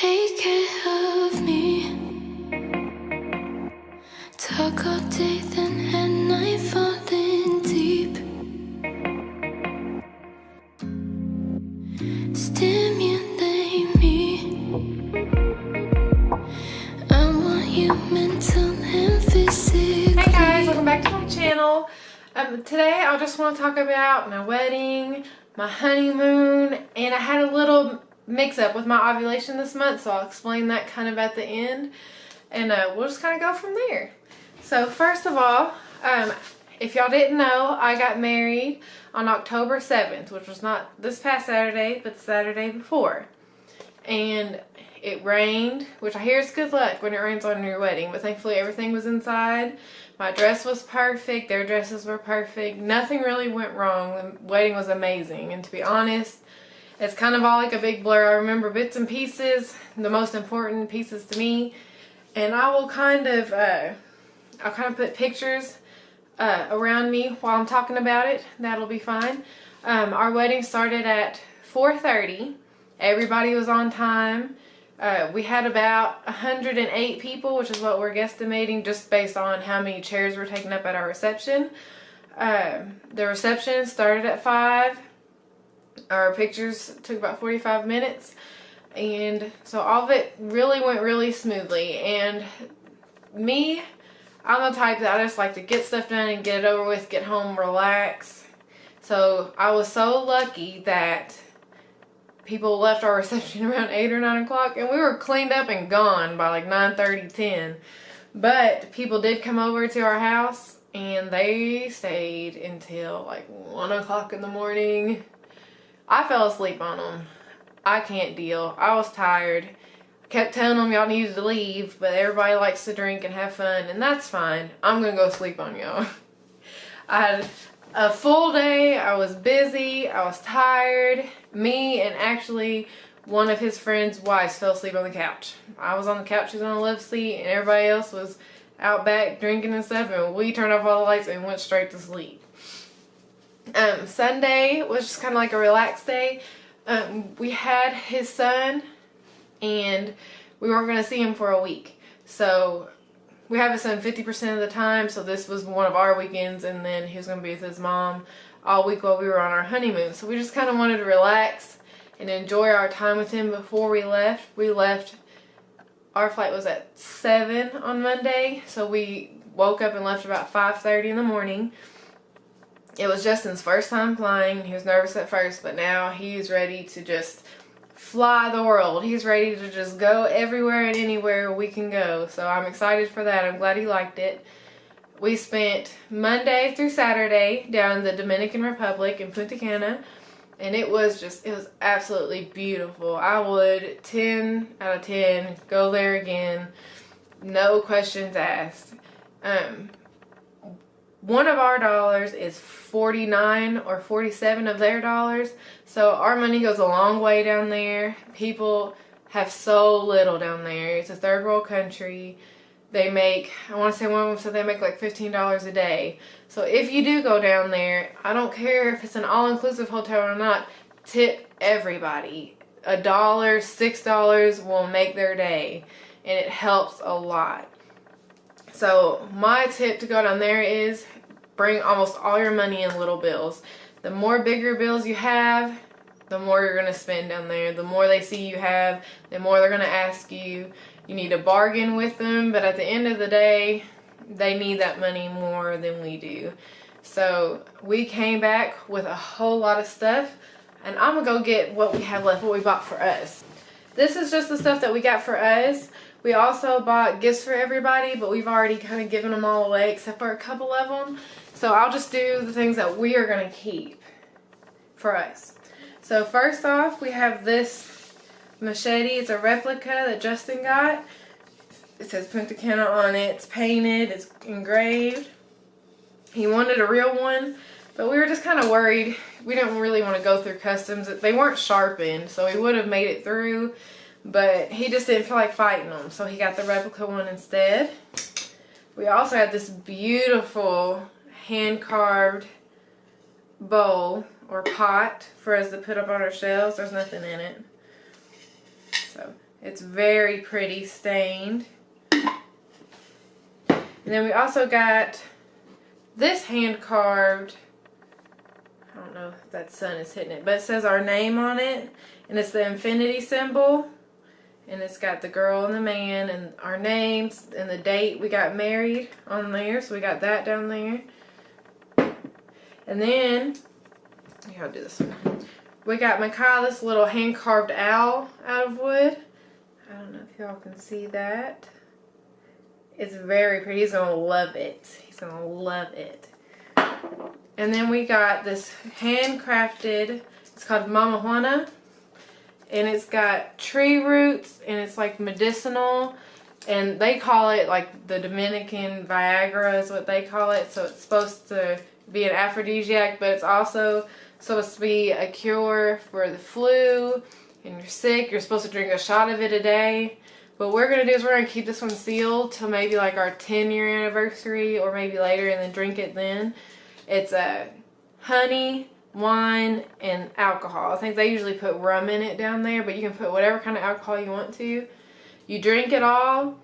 Take care of me. Talk all day, then at night falling deep. Stimulate me. I want you mental and physically. Hey guys, welcome back to my channel. Today I just want to talk about my wedding, my honeymoon, and I had a little mix-up with my ovulation this month, so I'll explain that kind of at the end, and we'll just kind of go from there. So first of all, if y'all didn't know, I got married on October 7th, which was not this past Saturday, but the Saturday before. And it rained, which I hear is good luck when it rains on your wedding, but thankfully everything was inside. My dress was perfect, their dresses were perfect, nothing really went wrong. The wedding was amazing, and to be honest, it's kind of all like a big blur. I remember bits and pieces, the most important pieces to me, and I will I'll kind of put pictures around me while I'm talking about it. That'll be fine. Our wedding started at 4:30. Everybody was on time. We had about 108 people, which is what we're guesstimating just based on how many chairs were taken up at our reception. The reception started at 5. Our pictures took about 45 minutes. And so all of it really went really smoothly. And me, I'm the type that I just like to get stuff done and get it over with, get home, relax. So I was so lucky that people left our reception around 8 or 9 o'clock, and we were cleaned up and gone by like 9:30, 10. But people did come over to our house, and they stayed until like 1 o'clock in the morning. I fell asleep on them. I can't deal. I was tired. Kept telling them y'all needed to leave, but everybody likes to drink and have fun, and that's fine. I'm gonna go sleep on y'all. I had a full day. I was busy. I was tired. Me and actually one of his friends' wives fell asleep on the couch. I was on the couch, she was on the left seat, and everybody else was out back drinking and stuff, and we turned off all the lights and went straight to sleep. Sunday was just kind of like a relaxed day. We had his son, and we weren't going to see him for a week. So we have his son 50% of the time, so this was one of our weekends, and then he was going to be with his mom all week while we were on our honeymoon. So we just kind of wanted to relax and enjoy our time with him before we left. Our flight was at 7 on Monday, so we woke up and left about 5:30 in the morning. It was Justin's first time flying. He was nervous at first, but now he's ready to just fly the world. He's ready to just go everywhere and anywhere we can go. So I'm excited for that. I'm glad he liked it. We spent Monday through Saturday down in the Dominican Republic in Punta Cana, and it was absolutely beautiful. I would 10 out of 10 go there again. No questions asked. One of our dollars is 49 or 47 of their dollars. So our money goes a long way down there. People have so little down there. It's a third world country. They make, I want to say one of them said they make like $15 a day. So if you do go down there, I don't care if it's an all-inclusive hotel or not, tip everybody. $1, $6 will make their day. And it helps a lot. So my tip to go down there is bring almost all your money in little bills. The more bigger bills you have, the more you're going to spend down there. The more they see you have, the more they're going to ask you. You need to bargain with them, but at the end of the day, they need that money more than we do. So we came back with a whole lot of stuff, and I'm going to go get what we have left, what we bought for us. This is just the stuff that we got for us. We also bought gifts for everybody, but we've already kind of given them all away except for a couple of them. So I'll just do the things that we are going to keep for us. So first off, we have this machete. It's a replica that Justin got. It says Punta Cana on it. It's painted. It's engraved. He wanted a real one, but we were just kind of worried. We didn't really want to go through customs. They weren't sharpened, so we would have made it through. But he just didn't feel like fighting them, so he got the replica one instead. We also had this beautiful hand-carved bowl or pot for us to put up on our shelves. There's nothing in it. So It's very pretty stained. And then we also got this hand carved, I don't know if that sun is hitting it, but it says our name on it, and it's the infinity symbol, and it's got the girl and the man and our names and the date we got married on there, so we got that down there. And then, here, I'll do this one. We got Mikhail this little hand carved owl out of wood. I don't know if y'all can see that. It's very pretty. He's gonna love it. He's gonna love it. And then we got this handcrafted, it's called Mama Juana. And it's got tree roots and it's like medicinal. And they call it like the Dominican Viagra is what they call it. So it's supposed to be an aphrodisiac, but it's also supposed to be a cure for the flu. And you're sick, you're supposed to drink a shot of it a day. What we're going to do is we're going to keep this one sealed till maybe like our 10-year anniversary or maybe later, and then drink it then. It's honey, wine, and alcohol. I think they usually put rum in it down there, but you can put whatever kind of alcohol you want to. You drink it all,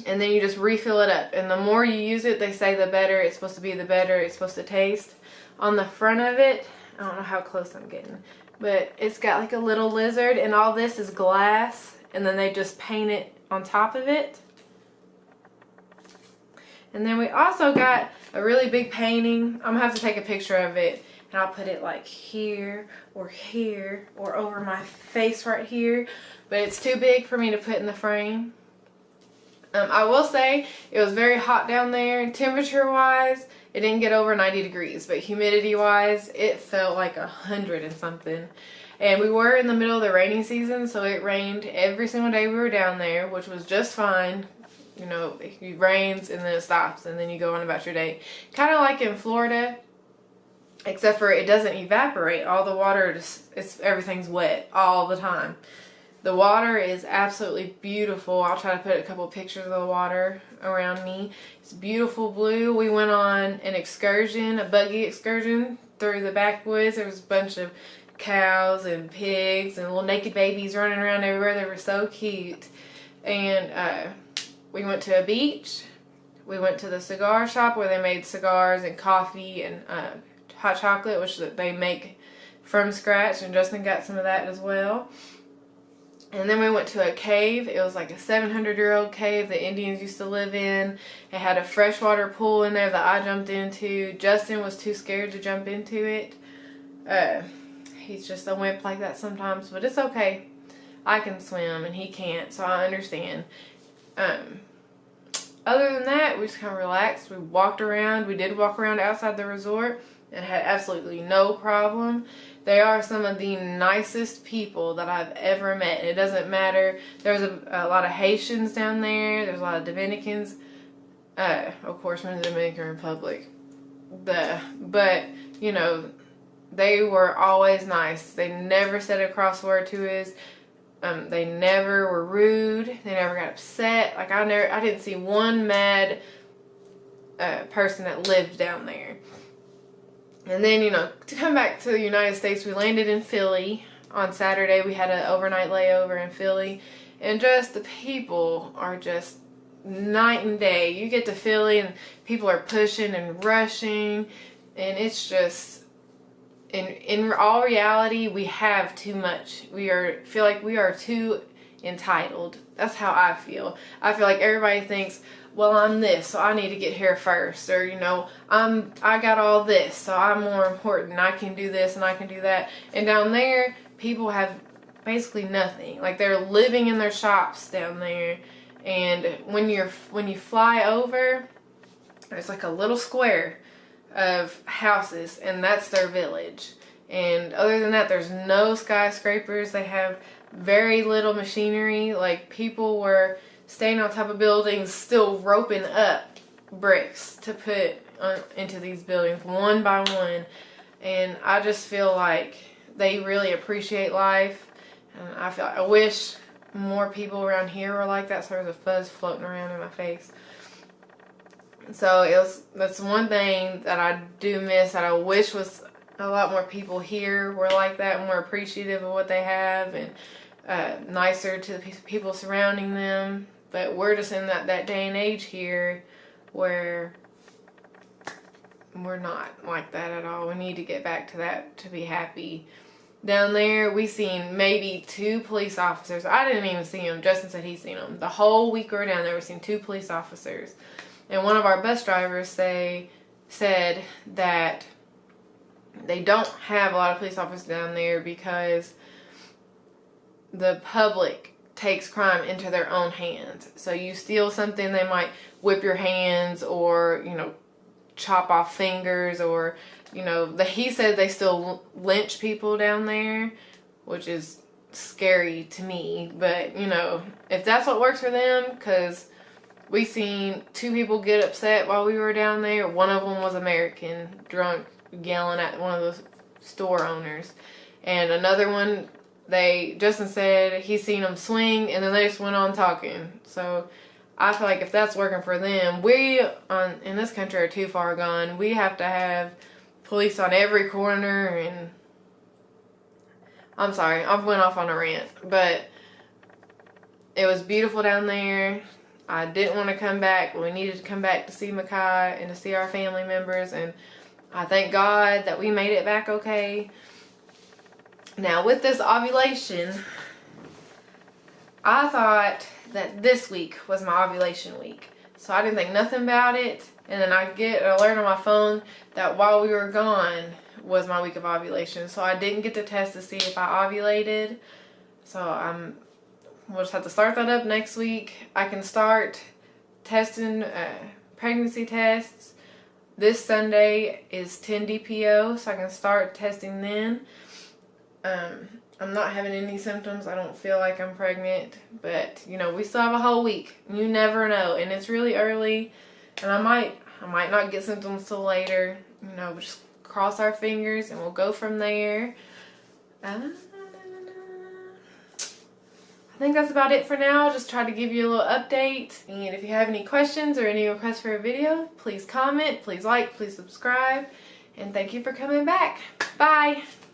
and then you just refill it up. And the more you use it, they say the better it's supposed to be, the better it's supposed to taste. On the front of it, I don't know how close I'm getting, but it's got like a little lizard, and all this is glass, and then they just paint it on top of it. And then we also got a really big painting. I'm gonna have to take a picture of it, and I'll put it like here or over my face right here, but it's too big for me to put in the frame. I will say it was very hot down there. Temperature wise, it didn't get over 90 degrees, but humidity wise, it felt like 100 and something. And we were in the middle of the rainy season, so it rained every single day we were down there, which was just fine. You know, it rains and then it stops and then you go on about your day. Kind of like in Florida, except for it doesn't evaporate. All the water, everything's wet all the time. The water is absolutely beautiful. I'll try to put a couple pictures of the water around me. It's beautiful blue. We went on an excursion, a buggy excursion through the backwoods. There was a bunch of cows and pigs and little naked babies running around everywhere. They were so cute. And we went to a beach. We went to the cigar shop where they made cigars and coffee and hot chocolate, which they make from scratch, and Justin got some of that as well. And then we went to a cave. It was like a 700-year-old cave that Indians used to live in. It had a freshwater pool in there that I jumped into. Justin was too scared to jump into it. He's just a wimp like that sometimes, but it's okay. I can swim and he can't, so I understand. Other than that, we just kind of relaxed. We walked around. We did walk around outside the resort and had absolutely no problem. They are some of the nicest people that I've ever met. It doesn't matter. There's a lot of Haitians down there. There's a lot of Dominicans. Of course, we're in the Dominican Republic. But, you know, they were always nice. They never said a cross word to us. They never were rude. They never got upset. Like, I didn't see one mad person that lived down there. And then, you know, to come back to the United States, we landed in Philly on Saturday. We had an overnight layover in Philly. And just the people are just night and day. You get to Philly and people are pushing and rushing. And it's just, in all reality, we have too much. Feel like we are too entitled. That's how I feel. I feel like everybody thinks, well, I'm this, so I need to get here first. Or, you know, I got all this, so I'm more important. I can do this and I can do that. And down there, people have basically nothing. Like, they're living in their shops down there. And when you fly over, there's like a little square of houses, and that's their village. And other than that, there's no skyscrapers. They have very little machinery. Like, people were staying on top of buildings, still roping up bricks to put into these buildings one by one. And I just feel like they really appreciate life. And I wish more people around here were like that. So there's a fuzz floating around in my face. So that's one thing that I do miss, that I wish was a lot more people here were like that, more appreciative of what they have. And nicer to the people surrounding them. But we're just in that day and age here where we're not like that at all. We need to get back to that to be happy. Down there, we seen maybe 2 police officers. I didn't even see them. Justin said he seen them. The whole week we were down there, we seen 2 police officers. And one of our bus drivers said that they don't have a lot of police officers down there because the public takes crime into their own hands. So you steal something, they might whip your hands or, you know, chop off fingers, or, you know, he said they still lynch people down there, which is scary to me. But, you know, if that's what works for them, because we seen 2 people get upset while we were down there. One of them was American, drunk, yelling at one of those store owners. And another one, Justin said he seen them swing, and then they just went on talking. So I feel like if that's working for them, we in this country are too far gone. We have to have police on every corner. And I'm sorry, I went off on a rant, but it was beautiful down there. I didn't want to come back, but we needed to come back to see Makai and to see our family members, and I thank God that we made it back okay. Now, with this ovulation, I thought that this week was my ovulation week. So I didn't think nothing about it. And then I get an alert on my phone that while we were gone was my week of ovulation. So I didn't get to test to see if I ovulated. So we'll just have to start that up next week. I can start testing pregnancy tests. This Sunday is 10 DPO, so I can start testing then. I'm not having any symptoms. I don't feel like I'm pregnant, but you know, we still have a whole week. You never know, and it's really early, and I might not get symptoms till later. You know, just cross our fingers and we'll go from there. I think that's about it for now. Just try to give you a little update, and if you have any questions or any requests for a video, please comment, please like, please subscribe, and thank you for coming back. Bye.